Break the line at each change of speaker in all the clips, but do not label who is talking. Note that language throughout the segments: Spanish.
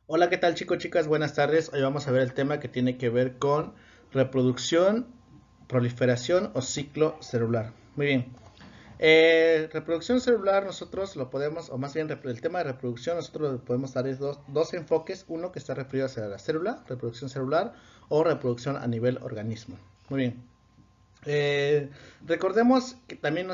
Hola, ¿qué tal chicos, chicas? Buenas tardes. Hoy vamos a ver el tema que tiene que ver con reproducción, proliferación o ciclo celular. Muy bien. Reproducción celular nosotros lo podemos, o más bien el tema de reproducción nosotros lo podemos dar dos enfoques. Uno que está referido hacia la célula, reproducción celular o reproducción a nivel organismo. Muy bien. Eh, recordemos también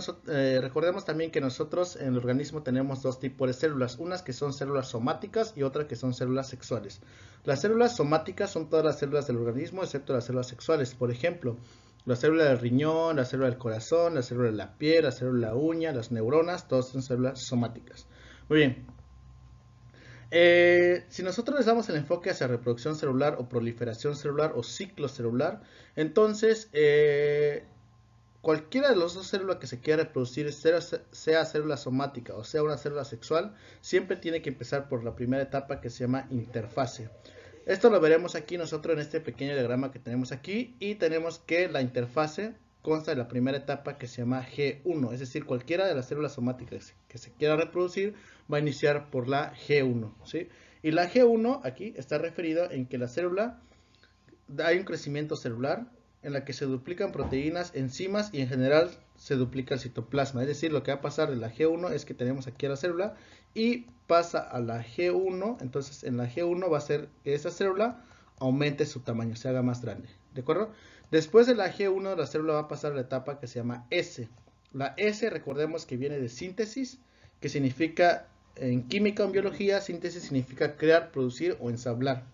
que nosotros en el organismo tenemos dos tipos de células, unas que son células somáticas y otras que son células sexuales. Las células somáticas son todas las células del organismo excepto las células sexuales. Por ejemplo, la célula del riñón, la célula del corazón, la célula de la piel, la célula de la uña, las neuronas, todas son células somáticas. Muy bien. Si nosotros les damos el enfoque hacia reproducción celular o proliferación celular o ciclo celular, entonces cualquiera de las dos células que se quiera reproducir, sea célula somática o sea una célula sexual, siempre tiene que empezar por la primera etapa que se llama interfase. Esto lo veremos aquí nosotros en este pequeño diagrama que tenemos aquí y tenemos que la interfase consta de la primera etapa que se llama G1, es decir, cualquiera de las células somáticas que se quiera reproducir va a iniciar por la G1, ¿sí? Y la G1 aquí está referido en que la célula hay un crecimiento celular en la que se duplican proteínas, enzimas y en general se duplica el citoplasma. Es decir, lo que va a pasar de la G1 es que tenemos aquí a la célula y pasa a la G1. Entonces en la G1 va a ser que esa célula aumente su tamaño, se haga más grande. ¿De acuerdo? Después de la G1 la célula va a pasar a la etapa que se llama S. La S recordemos que viene de síntesis, que significa en química o en biología, síntesis significa crear, producir o ensamblar.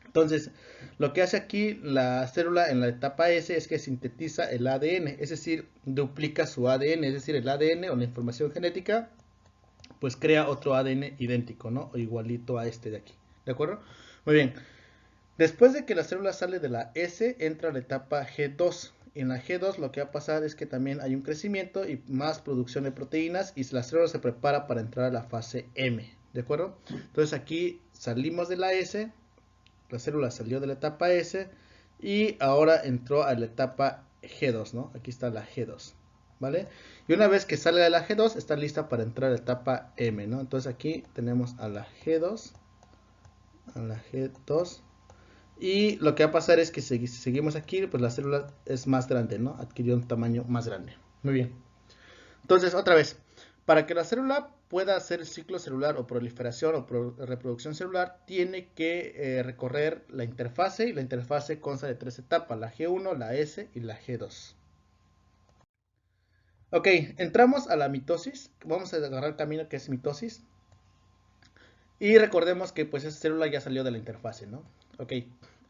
Entonces, lo que hace aquí la célula en la etapa S es que sintetiza el ADN, es decir, duplica su ADN, es decir, el ADN o la información genética, pues crea otro ADN idéntico, ¿no? O igualito a este de aquí, ¿de acuerdo? Muy bien. Después de que la célula sale de la S, entra a la etapa G2. En la G2 lo que va a pasar es que también hay un crecimiento y más producción de proteínas y la célula se prepara para entrar a la fase M, ¿de acuerdo? Entonces aquí salimos de la S, la célula salió de la etapa S y ahora entró a la etapa G2, ¿no? Aquí está la G2, ¿vale? Y una vez que salga de la G2 está lista para entrar a la etapa M, ¿no? Entonces aquí tenemos a la G2 y lo que va a pasar es que si seguimos aquí, pues la célula es más grande, ¿no? Adquirió un tamaño más grande. Muy bien. Entonces, otra vez, para que la célula pueda hacer ciclo celular o proliferación o reproducción celular, tiene que recorrer la interfase y la interfase consta de tres etapas, la G1, la S y la G2. Ok, entramos a la mitosis, vamos a agarrar el camino que es mitosis y recordemos que pues esa célula ya salió de la interfase, ¿no? Ok,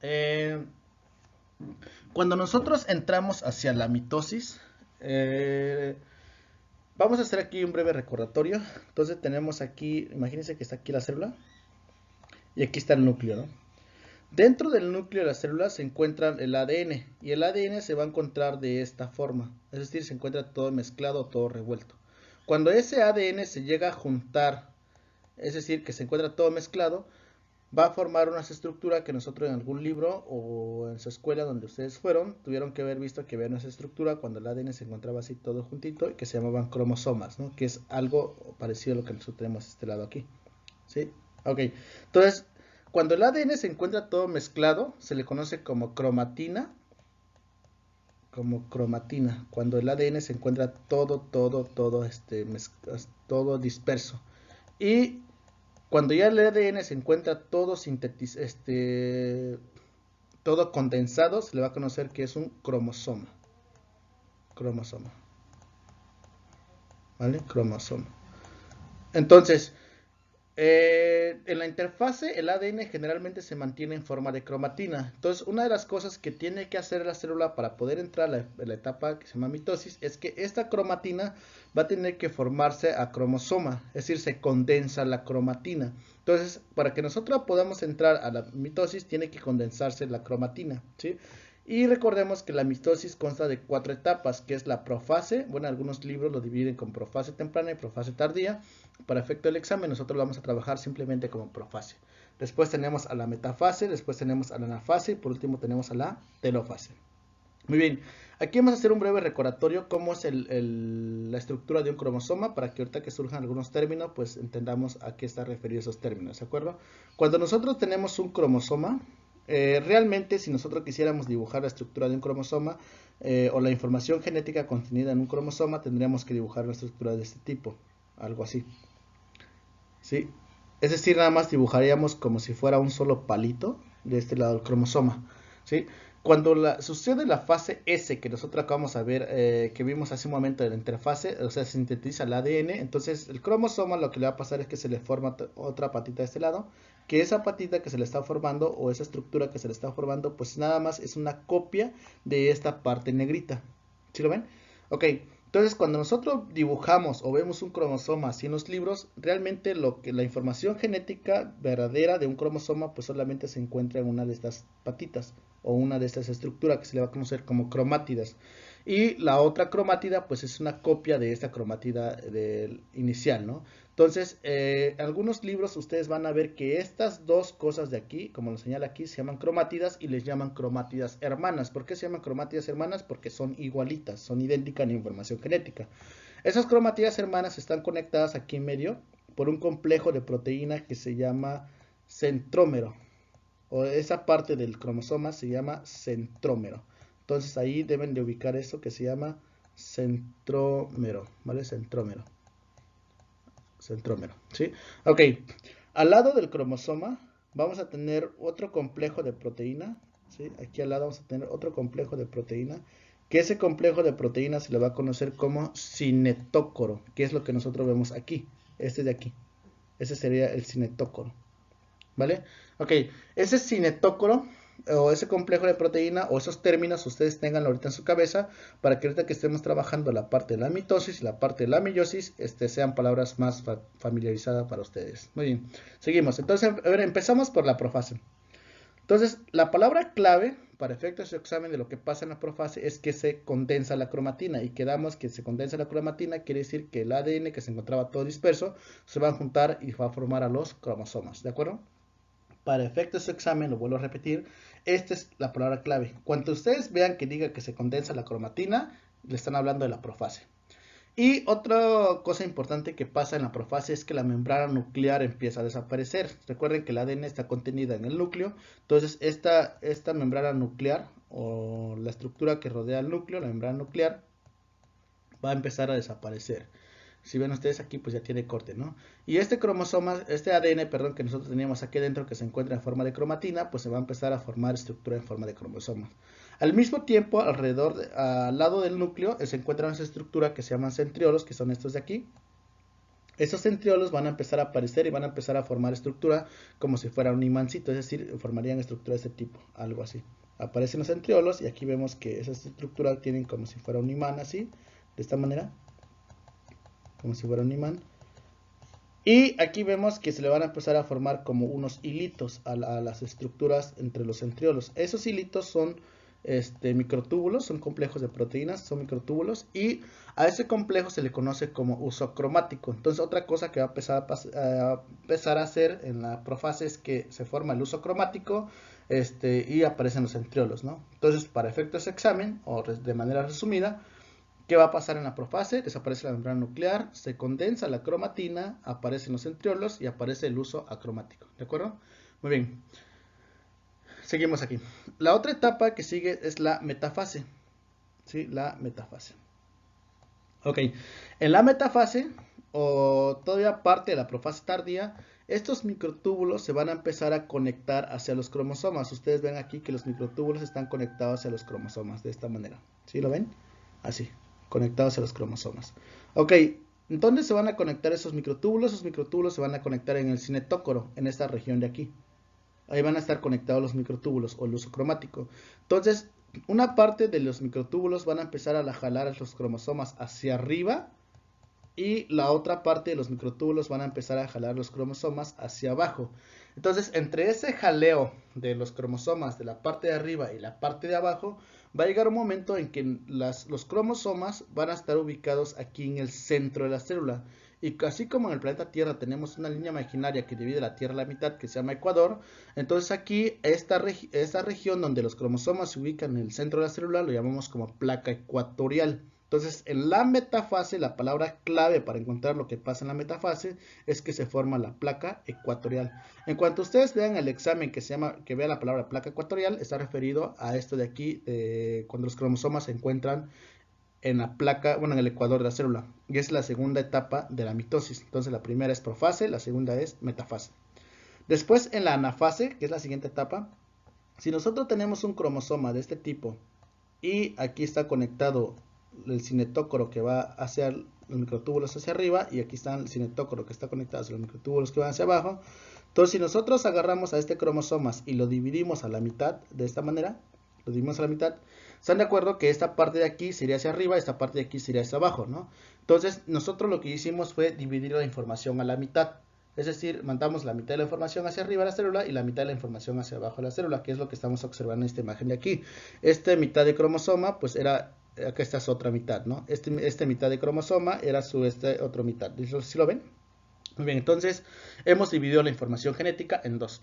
eh, cuando nosotros entramos hacia la mitosis, eh, vamos a hacer aquí un breve recordatorio. Entonces tenemos aquí, imagínense que está aquí la célula y aquí está el núcleo, ¿no? Dentro del núcleo de la célula se encuentra el ADN y el ADN se va a encontrar de esta forma, es decir, se encuentra todo mezclado, todo revuelto. Cuando ese ADN se llega a juntar, es decir, que se encuentra todo mezclado, va a formar una estructura que nosotros en algún libro o en su escuela donde ustedes fueron, tuvieron que haber visto que había una estructura cuando el ADN se encontraba así todo juntito y que se llamaban cromosomas, ¿no? Que es algo parecido a lo que nosotros tenemos este lado aquí, ¿sí? Ok, entonces, cuando el ADN se encuentra todo mezclado, se le conoce como cromatina, cuando el ADN se encuentra todo disperso. Y cuando ya el ADN se encuentra todo condensado, se le va a conocer que es un cromosoma. Cromosoma, ¿vale? Cromosoma. Entonces, en la interfase, el ADN generalmente se mantiene en forma de cromatina. Entonces, una de las cosas que tiene que hacer la célula para poder entrar a la etapa que se llama mitosis es que esta cromatina va a tener que formarse a cromosoma, es decir, se condensa la cromatina. Entonces, para que nosotros podamos entrar a la mitosis, tiene que condensarse la cromatina, ¿sí? Y recordemos que la mitosis consta de cuatro etapas, que es la profase. Bueno, algunos libros lo dividen con profase temprana y profase tardía. Para efecto del examen, nosotros vamos a trabajar simplemente como profase. Después tenemos a la metafase, después tenemos a la anafase y por último tenemos a la telofase. Muy bien, aquí vamos a hacer un breve recordatorio cómo es la estructura de un cromosoma para que ahorita que surjan algunos términos, pues entendamos a qué está referido esos términos, ¿de acuerdo? Cuando nosotros tenemos un cromosoma, realmente si nosotros quisiéramos dibujar la estructura de un cromosoma o la información genética contenida en un cromosoma, tendríamos que dibujar una estructura de este tipo, algo así, ¿sí? Es decir, nada más dibujaríamos como si fuera un solo palito de este lado del cromosoma, ¿sí? Cuando sucede la fase S, que nosotros acabamos de ver, que vimos hace un momento de la interfase, o sea, se sintetiza el ADN, entonces el cromosoma lo que le va a pasar es que se le forma otra patita de este lado, que esa patita que se le está formando, o esa estructura que se le está formando, pues nada más es una copia de esta parte negrita. ¿Sí lo ven? Ok. Entonces, cuando nosotros dibujamos o vemos un cromosoma así en los libros, realmente la información genética verdadera de un cromosoma pues solamente se encuentra en una de estas patitas o una de estas estructuras que se le va a conocer como cromátidas. Y la otra cromátida pues es una copia de esta cromátida inicial, ¿no? Entonces, en algunos libros ustedes van a ver que estas dos cosas de aquí, como lo señala aquí, se llaman cromátidas y les llaman cromátidas hermanas. ¿Por qué se llaman cromátidas hermanas? Porque son igualitas, son idénticas en información genética. Esas cromátidas hermanas están conectadas aquí en medio por un complejo de proteína que se llama centrómero. O esa parte del cromosoma se llama centrómero. Entonces ahí deben de ubicar eso que se llama centrómero, ¿vale? Centrómero. Centrómero, ¿sí? Ok, al lado del cromosoma vamos a tener otro complejo de proteína, ¿sí? Aquí al lado vamos a tener otro complejo de proteína, que ese complejo de proteína se le va a conocer como cinetócoro, que es lo que nosotros vemos aquí, este de aquí, ese sería el cinetócoro, ¿vale? Ok, ese cinetócoro o ese complejo de proteína o esos términos ustedes tengan ahorita en su cabeza para que ahorita que estemos trabajando la parte de la mitosis y la parte de la meiosis sean palabras más familiarizadas para ustedes. Muy bien, seguimos. Entonces, a ver, empezamos por la profase. Entonces, la palabra clave para efectos de examen de lo que pasa en la profase es que se condensa la cromatina y quedamos que se condensa la cromatina quiere decir que el ADN que se encontraba todo disperso se va a juntar y va a formar a los cromosomas, ¿de acuerdo? Para efectos de examen, lo vuelvo a repetir, esta es la palabra clave. Cuando ustedes vean que diga que se condensa la cromatina, le están hablando de la profase. Y otra cosa importante que pasa en la profase es que la membrana nuclear empieza a desaparecer. Recuerden que el ADN está contenida en el núcleo, entonces esta membrana nuclear o la estructura que rodea el núcleo, la membrana nuclear, va a empezar a desaparecer. Si ven ustedes aquí, pues ya tiene corte, ¿no? Y este cromosoma, este ADN, perdón, que nosotros teníamos aquí dentro, que se encuentra en forma de cromatina, pues se va a empezar a formar estructura en forma de cromosomas. Al mismo tiempo, al lado del núcleo, se encuentra una estructura que se llaman centriolos, que son estos de aquí. Esos centriolos van a empezar a aparecer y van a empezar a formar estructura como si fuera un imancito, es decir, formarían estructura de este tipo, algo así. Aparecen los centriolos y aquí vemos que esas estructuras tienen como si fuera un imán así, de esta manera, como si fuera un imán. Y aquí vemos que se le van a empezar a formar como unos hilitos a las estructuras entre los centriolos. Esos hilitos son microtúbulos, son complejos de proteínas, son microtúbulos, y a ese complejo se le conoce como uso cromático. Entonces otra cosa que va a empezar a hacer en la profase es que se forma el uso cromático y aparecen los centriolos, ¿no? Entonces, para efectos de examen, o de manera resumida, ¿qué va a pasar en la profase? Desaparece la membrana nuclear, se condensa la cromatina, aparecen los centriolos y aparece el uso acromático. ¿De acuerdo? Muy bien. Seguimos aquí. La otra etapa que sigue es la metafase. ¿Sí? La metafase. Ok. En la metafase, o todavía parte de la profase tardía, estos microtúbulos se van a empezar a conectar hacia los cromosomas. Ustedes ven aquí que los microtúbulos están conectados hacia los cromosomas de esta manera. ¿Sí lo ven? Así, conectados a los cromosomas. Ok, ¿dónde se van a conectar esos microtúbulos? Esos microtúbulos se van a conectar en el cinetócoro, en esta región de aquí. Ahí van a estar conectados los microtúbulos o el uso cromático. Entonces, una parte de los microtúbulos van a empezar a jalar los cromosomas hacia arriba y la otra parte de los microtúbulos van a empezar a jalar los cromosomas hacia abajo. Entonces, entre ese jaleo de los cromosomas de la parte de arriba y la parte de abajo, va a llegar un momento en que los cromosomas van a estar ubicados aquí en el centro de la célula. Y así como en el planeta Tierra tenemos una línea imaginaria que divide la Tierra a la mitad, que se llama Ecuador, entonces aquí esta región donde los cromosomas se ubican en el centro de la célula lo llamamos como placa ecuatorial. Entonces, en la metafase, la palabra clave para encontrar lo que pasa en la metafase es que se forma la placa ecuatorial. En cuanto ustedes vean el examen que vea la palabra placa ecuatorial, está referido a esto de aquí, cuando los cromosomas se encuentran en la placa, bueno, en el ecuador de la célula. Y es la segunda etapa de la mitosis. Entonces, la primera es profase, la segunda es metafase. Después, en la anafase, que es la siguiente etapa, si nosotros tenemos un cromosoma de este tipo y aquí está conectado el cinetócoro que va hacia los microtúbulos hacia arriba y aquí está el cinetócoro que está conectado hacia los microtúbulos que van hacia abajo. Entonces, si nosotros agarramos a este cromosoma y lo dividimos a la mitad de esta manera, lo dividimos a la mitad, ¿están de acuerdo que esta parte de aquí sería hacia arriba, esta parte de aquí sería hacia abajo, ¿no? Entonces, nosotros lo que hicimos fue dividir la información a la mitad. Es decir, mandamos la mitad de la información hacia arriba de la célula y la mitad de la información hacia abajo de la célula, que es lo que estamos observando en esta imagen de aquí. Esta mitad de cromosoma, pues era, acá esta es otra mitad, ¿no? Esta mitad de cromosoma era otra mitad. ¿Sí lo ven? Muy bien, entonces hemos dividido la información genética en dos.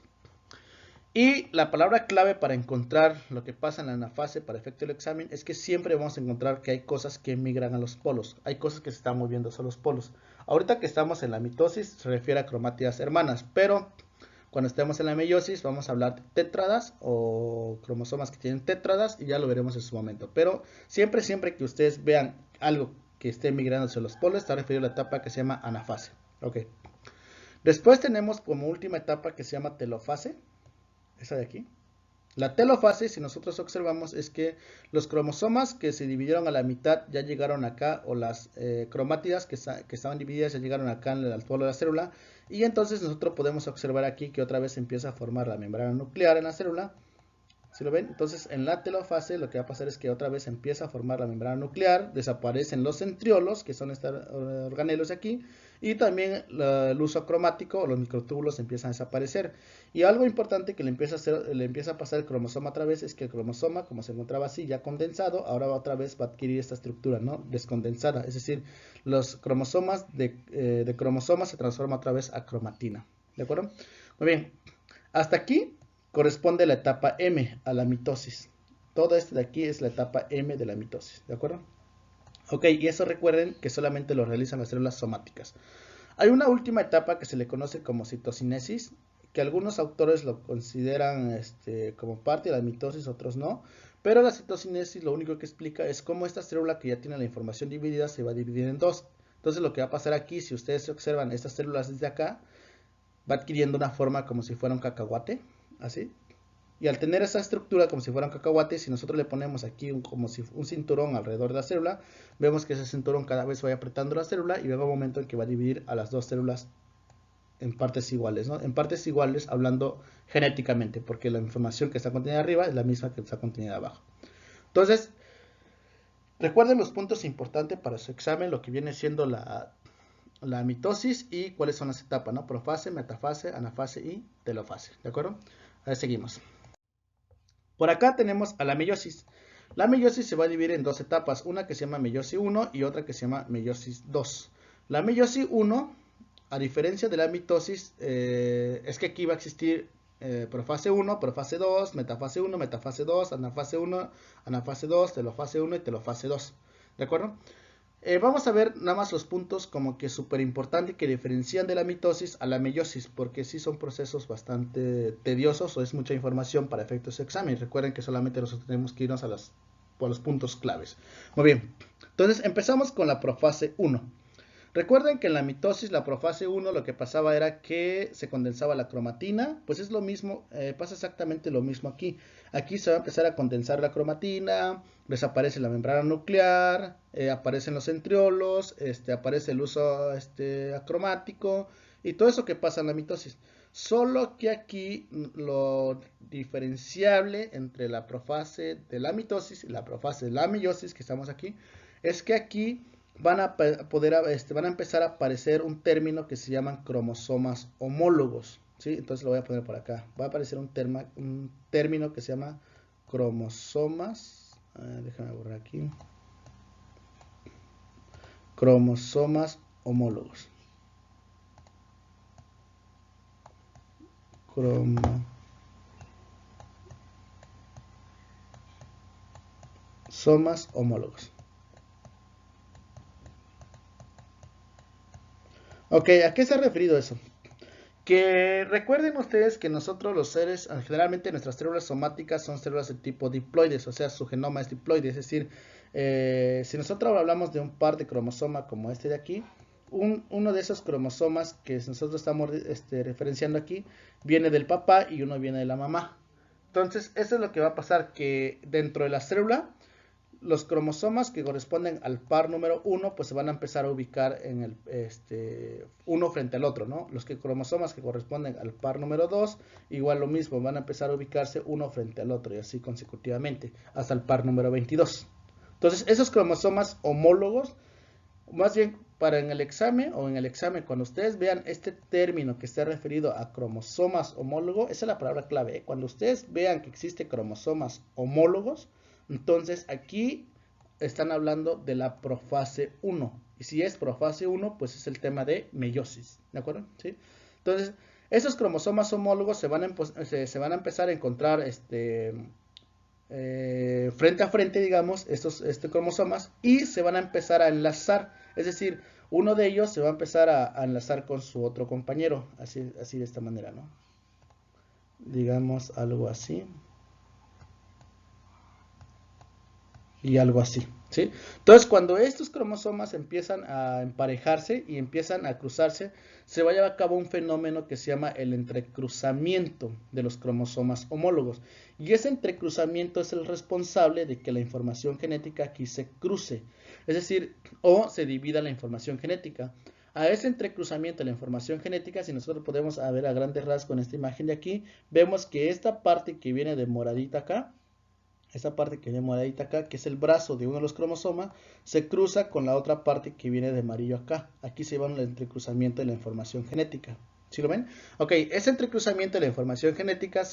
Y la palabra clave para encontrar lo que pasa en la anafase para efecto del examen es que siempre vamos a encontrar que hay cosas que migran a los polos. Hay cosas que se están moviendo hacia los polos. Ahorita que estamos en la mitosis se refiere a cromátidas hermanas, pero cuando estemos en la meiosis vamos a hablar de tétradas o cromosomas que tienen tétradas y ya lo veremos en su momento. Pero siempre que ustedes vean algo que esté migrando hacia los polos está referido a la etapa que se llama anafase. Ok. Después tenemos como última etapa que se llama telofase. Esa de aquí. La telofase, si nosotros observamos, es que los cromosomas que se dividieron a la mitad ya llegaron acá, o las cromátidas que estaban divididas ya llegaron acá en el polo de la célula, y entonces nosotros podemos observar aquí que otra vez empieza a formar la membrana nuclear en la célula. ¿Sí lo ven? Entonces, en la telofase lo que va a pasar es que otra vez empieza a formar la membrana nuclear, desaparecen los centriolos, que son estos organelos de aquí, y también el uso cromático o los microtúbulos empiezan a desaparecer. Y algo importante que le empieza a pasar el cromosoma otra vez es que el cromosoma, como se encontraba así ya condensado, ahora otra vez va a adquirir esta estructura, ¿no? Descondensada. Es decir, los cromosomas de cromosomas se transforman otra vez a cromatina. ¿De acuerdo? Muy bien. Hasta aquí corresponde la etapa M, a la mitosis. Todo esto de aquí es la etapa M de la mitosis, ¿de acuerdo? Ok, y eso recuerden que solamente lo realizan las células somáticas. Hay una última etapa que se le conoce como citocinesis, que algunos autores lo consideran como parte de la mitosis, otros no. Pero la citocinesis lo único que explica es cómo esta célula que ya tiene la información dividida se va a dividir en dos. Entonces lo que va a pasar aquí, si ustedes observan estas células desde acá, va adquiriendo una forma como si fuera un cacahuate, así. Y al tener esa estructura como si fuera un cacahuate, si nosotros le ponemos aquí como si un cinturón alrededor de la célula, vemos que ese cinturón cada vez va apretando la célula y llega un momento en que va a dividir a las dos células en partes iguales, ¿no? En partes iguales hablando genéticamente, porque la información que está contenida arriba es la misma que está contenida abajo. Entonces, recuerden los puntos importantes para su examen, lo que viene siendo la mitosis y cuáles son las etapas, ¿no? Profase, metafase, anafase y telofase, ¿de acuerdo? A ver, seguimos. Por acá tenemos a la meiosis. La meiosis se va a dividir en dos etapas, una que se llama meiosis 1 y otra que se llama meiosis 2. La meiosis 1, a diferencia de la mitosis, es que aquí va a existir profase 1, profase 2, metafase 1, metafase 2, anafase 1, anafase 2, telofase 1 y telofase 2. ¿De acuerdo? Vamos a ver nada más los puntos como que súper importantes que diferencian de la mitosis a la meiosis, porque sí son procesos bastante tediosos o es mucha información para efectos de examen. Recuerden que solamente nosotros tenemos que irnos por los puntos claves. Muy bien, entonces empezamos con la profase 1. Recuerden que en la mitosis, la profase 1, lo que pasaba era que se condensaba la cromatina, pues es lo mismo, pasa exactamente lo mismo aquí. Aquí se va a empezar a condensar la cromatina, desaparece la membrana nuclear, aparecen los centriolos, aparece el uso acromático y todo eso que pasa en la mitosis. Solo que aquí lo diferenciable entre la profase de la mitosis y la profase de la meiosis, que estamos aquí, es que aquí van a empezar a aparecer un término que se llaman cromosomas homólogos, ¿sí? Entonces lo voy a poner por acá. Va a aparecer un término que se llama cromosomas. Déjame borrar aquí. Cromosomas homólogos. cromosomas homólogos. Ok, ¿a qué se ha referido eso? Que recuerden ustedes que nosotros los seres, generalmente nuestras células somáticas son células de tipo diploides, o sea, su genoma es diploide, es decir, si nosotros hablamos de un par de cromosomas como este de aquí, uno de esos cromosomas que nosotros estamos referenciando aquí viene del papá y uno viene de la mamá. Entonces, eso es lo que va a pasar, que dentro de la célula los cromosomas que corresponden al par número 1 pues se van a empezar a ubicar en el uno frente al otro, ¿no? Los cromosomas que corresponden al par número 2 igual lo mismo, van a empezar a ubicarse uno frente al otro y así consecutivamente hasta el par número 22. Entonces esos cromosomas homólogos, más bien para en el examen cuando ustedes vean este término que está referido a cromosomas homólogos, esa es la palabra clave, ¿eh? Cuando ustedes vean que existe cromosomas homólogos, entonces aquí están hablando de la profase 1. Y si es profase 1, pues es el tema de meiosis. ¿De acuerdo? ¿Sí? Entonces, esos cromosomas homólogos se van a empezar a encontrar frente a frente, digamos, estos cromosomas y se van a empezar a enlazar. Es decir, uno de ellos se va a empezar a enlazar con su otro compañero. Así de esta manera, ¿no? Digamos algo así. Y algo así, ¿sí? Entonces, cuando estos cromosomas empiezan a emparejarse y empiezan a cruzarse, se va a llevar a cabo un fenómeno que se llama el entrecruzamiento de los cromosomas homólogos. Y ese entrecruzamiento es el responsable de que la información genética aquí se cruce, es decir, o se divida la información genética. A ese entrecruzamiento de la información genética, si nosotros podemos ver a grandes rasgos en esta imagen de aquí, vemos que esta parte que viene de moradita acá, esta parte que viene moradita acá, que es el brazo de uno de los cromosomas, se cruza con la otra parte que viene de amarillo acá. Aquí se va el entrecruzamiento de la información genética. ¿Sí lo ven? Ok, ese entrecruzamiento de la información genética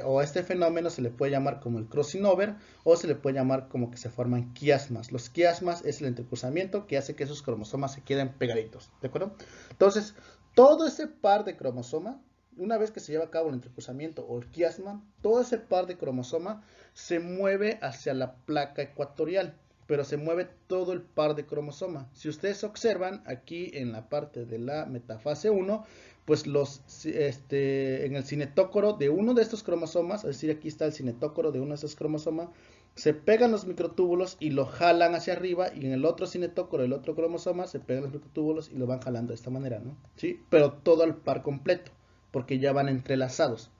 o este fenómeno se le puede llamar como el crossing over o se le puede llamar como que se forman quiasmas. Los quiasmas es el entrecruzamiento que hace que esos cromosomas se queden pegaditos. ¿De acuerdo? Entonces, todo ese par de cromosomas, una vez que se lleva a cabo el entrecruzamiento o el quiasma, todo ese par de cromosomas se mueve hacia la placa ecuatorial, pero se mueve todo el par de cromosomas. Si ustedes observan aquí en la parte de la metafase 1, pues en el cinetócoro de uno de estos cromosomas, es decir, aquí está el cinetócoro de uno de estos cromosomas, se pegan los microtúbulos y lo jalan hacia arriba, y en el otro cinetócoro, el otro cromosoma, se pegan los microtúbulos y lo van jalando de esta manera, ¿no? ¿Sí? Pero todo el par completo, porque ya van entrelazados.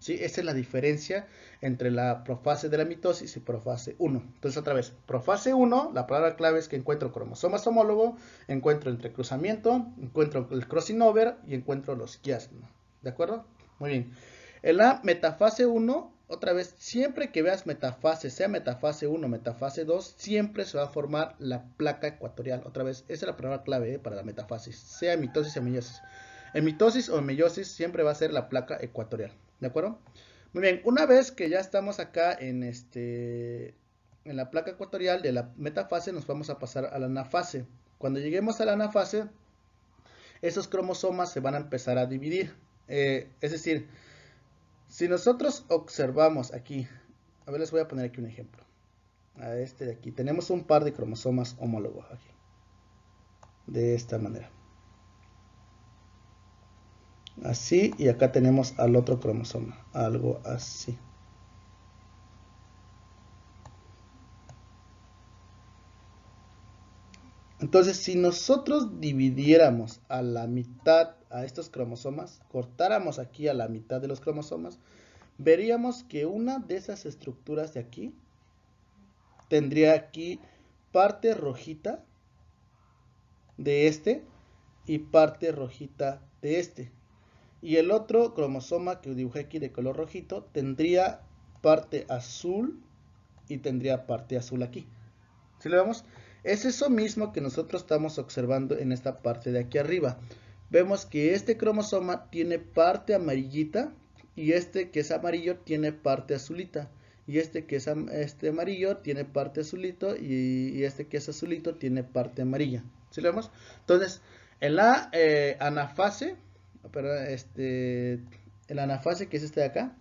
¿Sí? Esa es la diferencia entre la profase de la mitosis y profase 1. Entonces, otra vez, profase 1, la palabra clave es que encuentro cromosomas homólogos, encuentro entrecruzamiento, encuentro el crossing over y encuentro los quiasmas. ¿De acuerdo? Muy bien. En la metafase 1, otra vez, siempre que veas metafase, sea metafase 1 o metafase 2, siempre se va a formar la placa ecuatorial. Otra vez, esa es la palabra clave para la metafasis, sea mitosis o meiosis. En mitosis o meiosis siempre va a ser la placa ecuatorial. ¿De acuerdo? Muy bien, una vez que ya estamos acá en la placa ecuatorial de la metafase, nos vamos a pasar a la anafase. Cuando lleguemos a la anafase, esos cromosomas se van a empezar a dividir. Es decir, si nosotros observamos aquí, a ver, les voy a poner aquí un ejemplo. A este de aquí, tenemos un par de cromosomas homólogos aquí. De esta manera. Así, y acá tenemos al otro cromosoma, algo así. Entonces, si nosotros dividiéramos a la mitad a estos cromosomas, cortáramos aquí a la mitad de los cromosomas, veríamos que una de esas estructuras de aquí tendría aquí parte rojita de este y parte rojita de este. Y el otro cromosoma que dibujé aquí de color rojito tendría parte azul y tendría parte azul aquí. ¿Sí lo vemos? Es eso mismo que nosotros estamos observando en esta parte de aquí arriba. Vemos que este cromosoma tiene parte amarillita y este que es amarillo tiene parte azulita. Y este que es amarillo tiene parte azulito y este que es azulito tiene parte amarilla. ¿Sí lo vemos? Entonces, en la anafase, perdón, en la anafase, que es este de acá,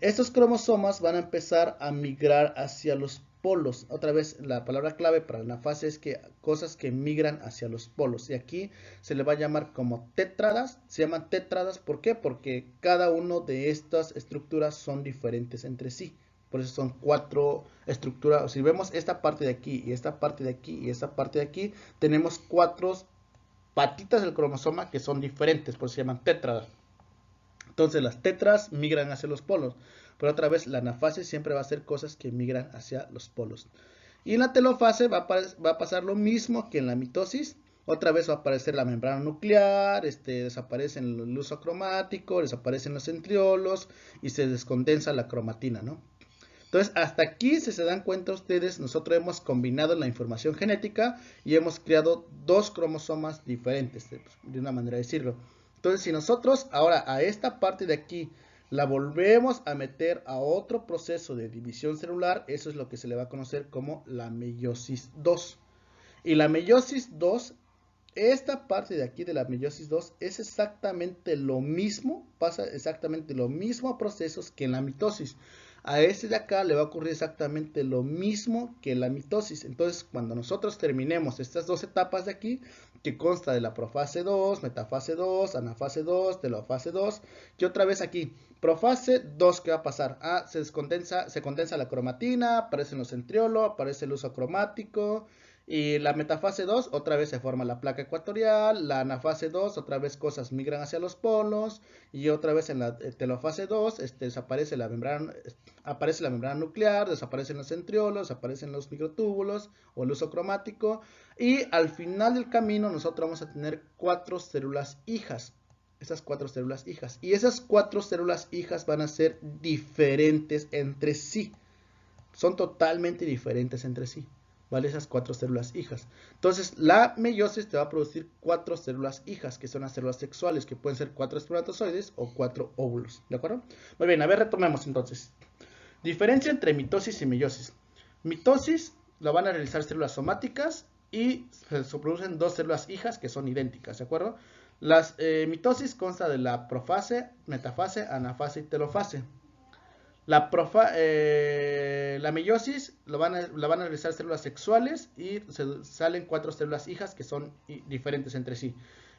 estos cromosomas van a empezar a migrar hacia los polos. Otra vez, la palabra clave para la anafase es que cosas que migran hacia los polos. Y aquí se le va a llamar como tétradas. Se llaman tétradas, ¿por qué? Porque cada una de estas estructuras son diferentes entre sí. Por eso son 4 estructuras. Si vemos esta parte de aquí, y esta parte de aquí, y esta parte de aquí, tenemos 4 patitas del cromosoma que son diferentes, por eso se llaman tétradas. Entonces las tetras migran hacia los polos. Pero otra vez, la anafase siempre va a ser cosas que migran hacia los polos. Y en la telofase va a pasar lo mismo que en la mitosis. Otra vez va a aparecer la membrana nuclear, desaparece el luso cromático, desaparecen los centriolos y se descondensa la cromatina, ¿no? Entonces, hasta aquí, si se dan cuenta ustedes, nosotros hemos combinado la información genética y hemos creado 2 cromosomas diferentes, de una manera de decirlo. Entonces, si nosotros ahora a esta parte de aquí la volvemos a meter a otro proceso de división celular, eso es lo que se le va a conocer como la meiosis 2. Y la meiosis 2, esta parte de aquí de la meiosis 2 es exactamente lo mismo, pasa exactamente lo mismo procesos que en la mitosis. A este de acá le va a ocurrir exactamente lo mismo que la mitosis. Entonces, cuando nosotros terminemos estas 2 etapas de aquí, que consta de la profase 2, metafase 2, anafase 2, telofase 2, y otra vez aquí, profase 2, ¿qué va a pasar? Se condensa la cromatina, aparecen los centriolos, aparece el uso cromático. Y la metafase 2, otra vez se forma la placa ecuatorial. La anafase 2, otra vez cosas migran hacia los polos. Y otra vez en la telofase 2, desaparece aparece la membrana nuclear, desaparecen los centriolos, desaparecen los microtúbulos o el uso cromático. Y al final del camino nosotros vamos a tener 4 células hijas. Esas 4 células hijas. Y esas 4 células hijas van a ser diferentes entre sí. Son totalmente diferentes entre sí. ¿Vale? Esas 4 células hijas. Entonces, la meiosis te va a producir 4 células hijas, que son las células sexuales, que pueden ser 4 espermatozoides o 4 óvulos. ¿De acuerdo? Muy bien, a ver, retomemos entonces. Diferencia entre mitosis y meiosis. Mitosis lo van a realizar células somáticas y se producen 2 células hijas que son idénticas, ¿de acuerdo? Las mitosis consta de la profase, metafase, anafase y telofase. La meiosis la van a realizar células sexuales y salen 4 células hijas que son diferentes entre sí.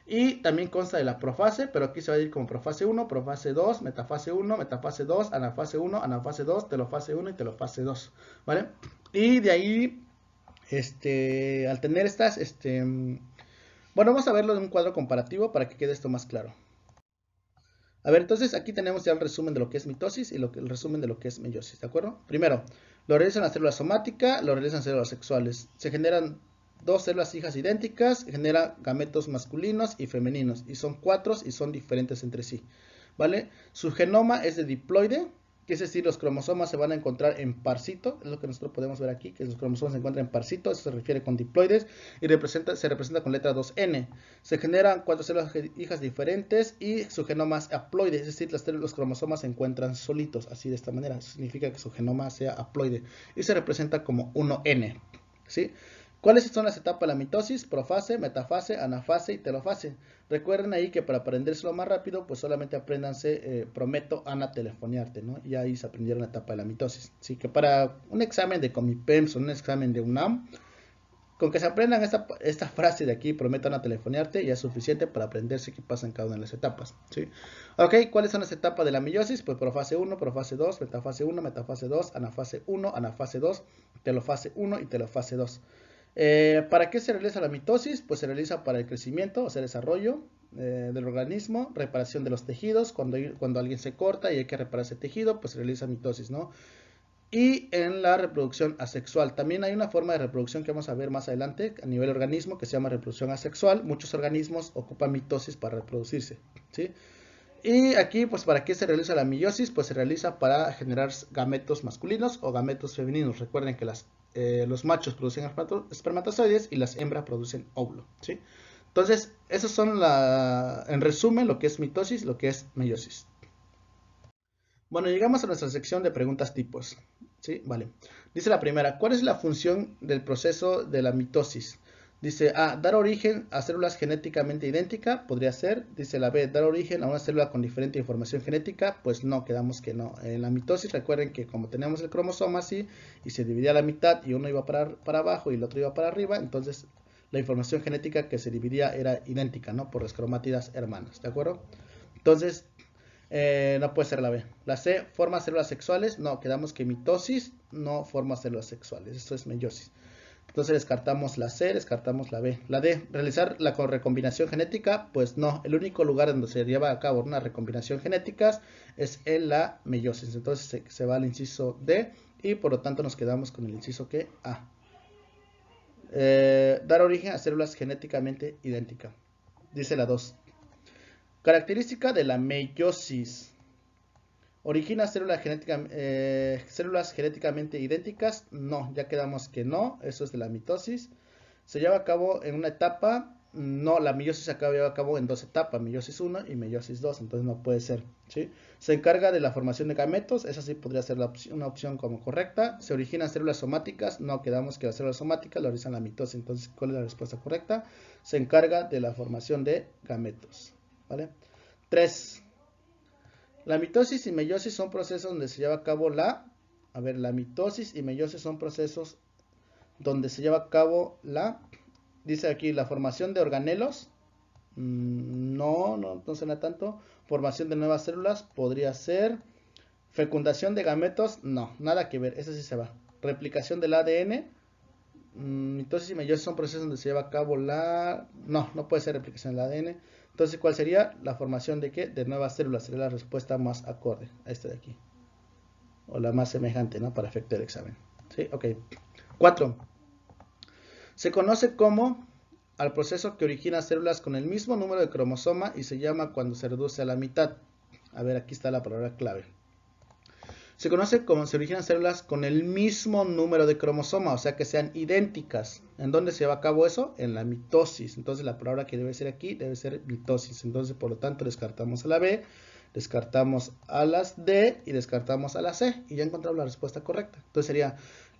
Y también consta de la profase, pero aquí se va a ir como profase 1, profase 2, metafase 1, metafase 2, anafase 1, anafase 2, telofase 1 y telofase 2, ¿vale? Y de ahí, al tener estas, bueno, vamos a verlo en un cuadro comparativo para que quede esto más claro. A ver, entonces aquí tenemos ya el resumen de lo que es mitosis y el resumen de lo que es meiosis, ¿de acuerdo? Primero, lo realizan las células somáticas, lo realizan células sexuales. Se generan 2 células hijas idénticas, generan gametos masculinos y femeninos, y son 4 y son diferentes entre sí, ¿vale? Su genoma es de diploide, que es decir, los cromosomas se van a encontrar en parcito, es lo que nosotros podemos ver aquí, que los cromosomas se encuentran en parcito, eso se refiere con diploides, y se representa con letra 2N. Se generan 4 células hijas diferentes y su genoma es haploide, es decir, los cromosomas se encuentran solitos, así de esta manera, eso significa que su genoma sea haploide, y se representa como 1N, ¿sí? ¿Cuáles son las etapas de la mitosis? Profase, metafase, anafase y telofase. Recuerden ahí que para aprendérselo más rápido, pues solamente apréndanse, prometo, anatelefoniarte, ¿no? Y ahí se aprendieron la etapa de la mitosis. Así que para un examen de Comipems o un examen de UNAM, con que se aprendan esta frase de aquí, prometo anatelefoniarte, ya es suficiente para aprenderse qué pasa en cada una de las etapas, ¿sí? Ok, ¿cuáles son las etapas de la meiosis? Pues profase 1, profase 2, metafase 1, metafase 2, anafase 1, anafase 2, telofase 1 y telofase 2. ¿Para qué se realiza la mitosis? Pues se realiza para el crecimiento, o sea, desarrollo del organismo, reparación de los tejidos, cuando alguien se corta y hay que reparar ese tejido, pues se realiza mitosis, ¿no? Y en la reproducción asexual. También hay una forma de reproducción que vamos a ver más adelante a nivel organismo que se llama reproducción asexual. Muchos organismos ocupan mitosis para reproducirse, ¿sí? Y aquí, pues, ¿para qué se realiza la meiosis? Pues se realiza para generar gametos masculinos o gametos femeninos. Recuerden que los machos producen espermatozoides y las hembras producen óvulo, ¿sí? Entonces, esos son, en resumen, lo que es mitosis, lo que es meiosis. Bueno, llegamos a nuestra sección de preguntas tipos, ¿sí? Vale. Dice la primera, ¿cuál es la función del proceso de la mitosis? Dice A, dar origen a células genéticamente idénticas, podría ser. Dice la B, dar origen a una célula con diferente información genética, pues no, quedamos que no. En la mitosis, recuerden que como tenemos el cromosoma así, y se dividía a la mitad, y uno iba para abajo y el otro iba para arriba, entonces la información genética que se dividía era idéntica, ¿no? Por las cromátidas hermanas, ¿de acuerdo? Entonces, no puede ser la B. La C, forma células sexuales, no, quedamos que mitosis no forma células sexuales, esto es meiosis. Entonces descartamos la C, descartamos la B. La D, realizar la recombinación genética, pues no. El único lugar donde se lleva a cabo una recombinación genética es en la meiosis. Entonces se va al inciso D y por lo tanto nos quedamos con el inciso que A. Dar origen a células genéticamente idénticas. Dice la 2. Característica de la meiosis. ¿Origina células genéticamente idénticas? No, ya quedamos que no, eso es de la mitosis. ¿Se lleva a cabo en una etapa? No, la meiosis se lleva a cabo en dos etapas, meiosis 1 y meiosis 2, entonces no puede ser, ¿sí? Se encarga de la formación de gametos, esa sí podría ser una opción como correcta. ¿Se originan células somáticas? No, quedamos que las células somáticas lo realizan la mitosis, entonces ¿cuál es la respuesta correcta? Se encarga de la formación de gametos, ¿vale? 3. La mitosis y meiosis son procesos donde se lleva a cabo la mitosis y meiosis son procesos donde se lleva a cabo dice aquí, la formación de organelos. No suena tanto. Formación de nuevas células, podría ser. Fecundación de gametos, no, nada que ver, eso sí se va. Replicación del ADN. Mitosis y meiosis son procesos donde se lleva a cabo no puede ser replicación del ADN. Entonces, ¿cuál sería? La formación de ¿qué? De nuevas células, sería la respuesta más acorde a este de aquí. O la más semejante, ¿no? Para efecto del examen. ¿Sí? Ok. 4. Se conoce como al proceso que origina células con el mismo número de cromosoma y se llama cuando se reduce a la mitad. A ver, aquí está la palabra clave. Se conoce como se originan células con el mismo número de cromosoma, o sea que sean idénticas. ¿En dónde se lleva a cabo eso? En la mitosis. Entonces la palabra que debe ser aquí debe ser mitosis. Entonces por lo tanto descartamos a la B, descartamos a las D y descartamos a la C. Y ya encontramos la respuesta correcta. Entonces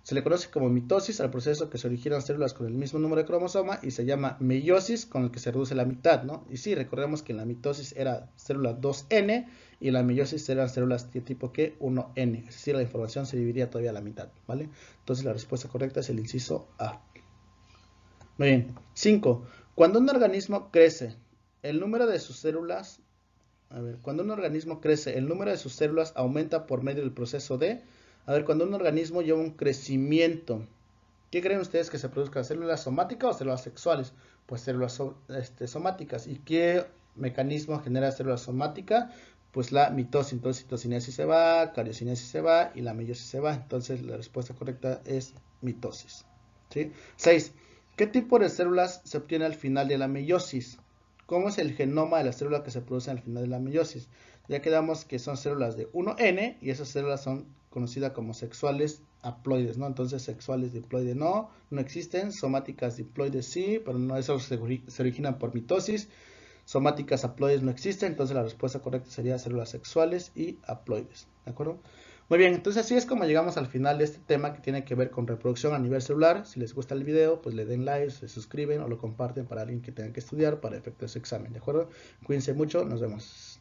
se le conoce como mitosis al proceso que se originan células con el mismo número de cromosoma y se llama meiosis con el que se reduce la mitad, ¿no? Y sí, recordemos que en la mitosis era célula 2N y en la meiosis eran células de tipo ¿qué? 1N, es decir, la información se dividiría todavía a la mitad, ¿vale? Entonces la respuesta correcta es el inciso A. Muy bien. 5. Cuando un organismo crece, el número de sus células, cuando un organismo crece, el número de sus células aumenta por medio del proceso de cuando un organismo lleva un crecimiento, ¿qué creen ustedes que se produzca? ¿Células somáticas o células sexuales? Pues células somáticas. ¿Y qué mecanismo genera células somáticas? Pues la mitosis. Entonces citocinesis se va, cariocinesis se va y la meiosis se va. Entonces la respuesta correcta es mitosis. ¿Sí? 6. ¿Qué tipo de células se obtiene al final de la meiosis? ¿Cómo es el genoma de la célula que se produce al final de la meiosis? Ya quedamos que son células de 1N y esas células son conocidas como sexuales haploides, ¿no? Entonces sexuales diploides no existen, somáticas diploides sí, pero no, eso se originan por mitosis. Somáticas haploides no existen, entonces la respuesta correcta sería células sexuales y haploides, ¿de acuerdo? Muy bien, entonces así es como llegamos al final de este tema que tiene que ver con reproducción a nivel celular. Si les gusta el video, pues le den like, se suscriben o lo comparten para alguien que tenga que estudiar para efectos de su examen, ¿de acuerdo? Cuídense mucho, nos vemos.